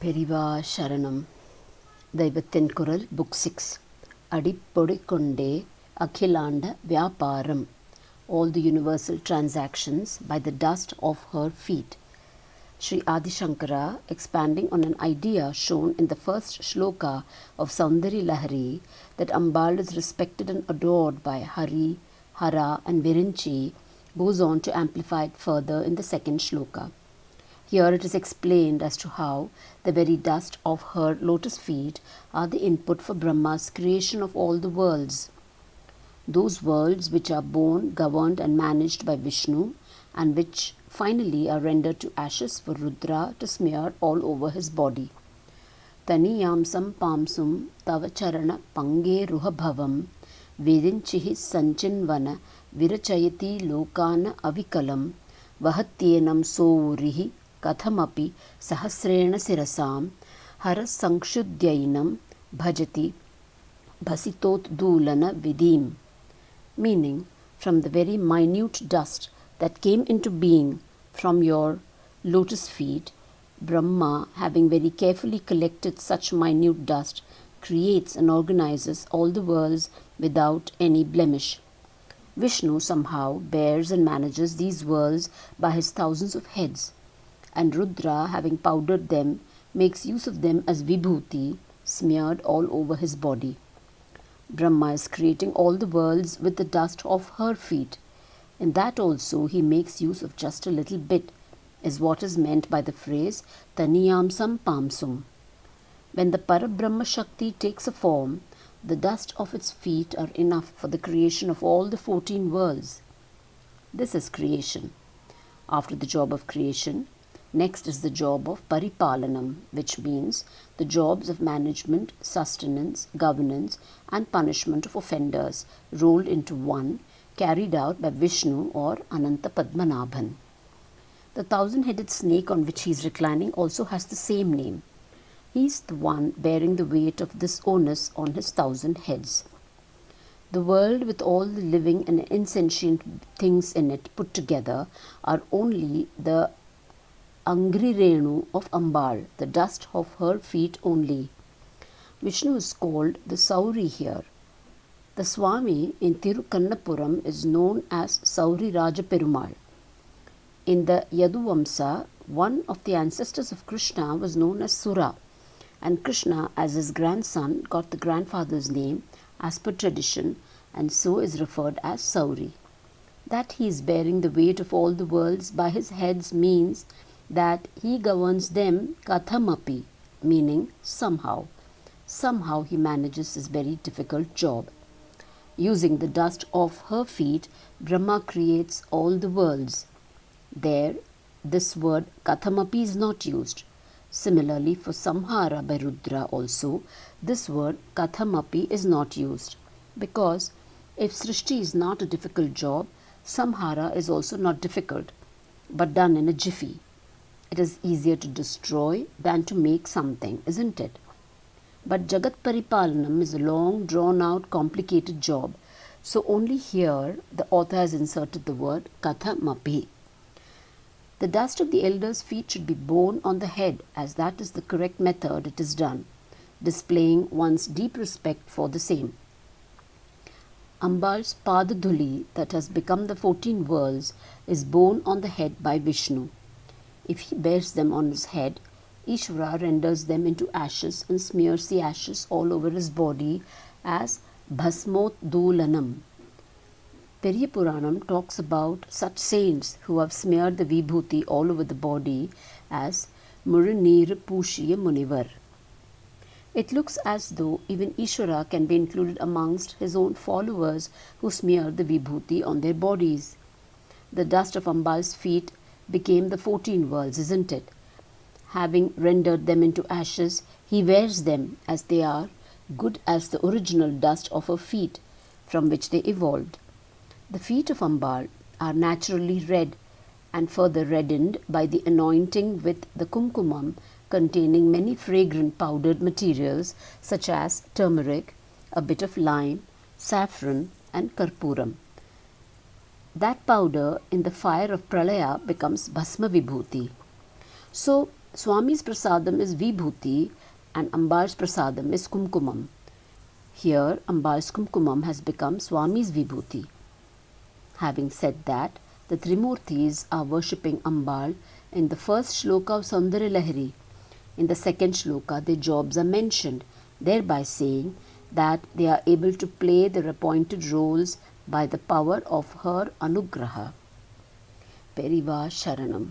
Periva Sharanam. Deivathin Kural, Book 6. Adipodikonde Akhilanda Vyaparam. All the universal transactions by the dust of her feet. Sri Adi Shankara, expanding on an idea shown in the first shloka of Saundari Lahari, that Ambaal is respected and adored by Hari, Hara and Virinchi, goes on to amplify it further in the second shloka. Here it is explained as to how the very dust of her lotus feet are the input for Brahma's creation of all the worlds. Those worlds which are born, governed and managed by Vishnu, and which finally are rendered to ashes for Rudra to smear all over his body. Taniyamsam pamsum tavacharana pange ruhabhavam vedinchihi sanchinvana virachayati lokana avikalam vahatyenam sourihi kathamapi sahasrena sirasam harasankshudyainam bhajati bhasitotdulana vidim. Meaning, from the very minute dust that came into being from your lotus feet, Brahma, having very carefully collected such minute dust, creates and organizes all the worlds without any blemish. Vishnu somehow bears and manages these worlds by his thousands of heads, and Rudra, having powdered them, makes use of them as vibhuti, smeared all over his body. Brahma is creating all the worlds with the dust of her feet. In that also he makes use of just a little bit, is what is meant by the phrase Taniyamsam Pamsum. When the Parabrahma Shakti takes a form, the dust of its feet are enough for the creation of all the 14 worlds. This is creation. After the job of creation, next is the job of Paripalanam, which means the jobs of management, sustenance, governance and punishment of offenders rolled into one, carried out by Vishnu or Ananta Padmanabhan. The 1,000-headed snake on which he is reclining also has the same name. He is the one bearing the weight of this onus on his 1,000 heads. The world with all the living and insentient things in it put together are only the Angri Renu of Ambaal, the dust of her feet only. Vishnu is called the Sauri here. The Swami in Tirukannapuram is known as Sauri Raja Perumal. In the Yaduvamsa, one of the ancestors of Krishna was known as Sura, and Krishna, as his grandson, got the grandfather's name as per tradition, and so is referred as Sauri. That he is bearing the weight of all the worlds by his heads means that he governs them kathamapi, meaning somehow. Somehow he manages this very difficult job. Using the dust of her feet, Brahma creates all the worlds. There, this word kathamapi is not used. Similarly, for samhara by Rudra also, this word kathamapi is not used. Because if Srishti is not a difficult job, samhara is also not difficult, but done in a jiffy. It is easier to destroy than to make something, isn't it? But Jagat Paripalanam is a long, drawn-out, complicated job. So only here the author has inserted the word kathamapi. The dust of the elders' feet should be borne on the head, as that is the correct method it is done, displaying one's deep respect for the same. Ambaal's Padadhuli, that has become the 14 worlds, is borne on the head by Vishnu. If he bears them on his head, Ishvara renders them into ashes and smears the ashes all over his body as Bhasmotdulanam. Periya Puranam talks about such saints who have smeared the vibhuti all over the body as Murinir Pushiya Munivar. It looks as though even Ishvara can be included amongst his own followers who smear the vibhuti on their bodies. The dust of Ambaal's feet became the 14 worlds, isn't it? Having rendered them into ashes, he wears them as they are, good as the original dust of her feet, from which they evolved. The feet of Ambaal are naturally red and further reddened by the anointing with the kumkumam containing many fragrant powdered materials such as turmeric, a bit of lime, saffron and karpuram. That powder in the fire of pralaya becomes bhasma vibhuti. So Swami's prasadam is Vibhuti and Ambaal's prasadam is Kumkumam. Here, Ambaal's Kumkumam has become Swami's Vibhuti. Having said that, the Trimurtis are worshipping Ambaal in the first shloka of Saundarya Lahari. In the second shloka, their jobs are mentioned, thereby saying that they are able to play their appointed roles by the power of her Anugraha. Periva Sharanam.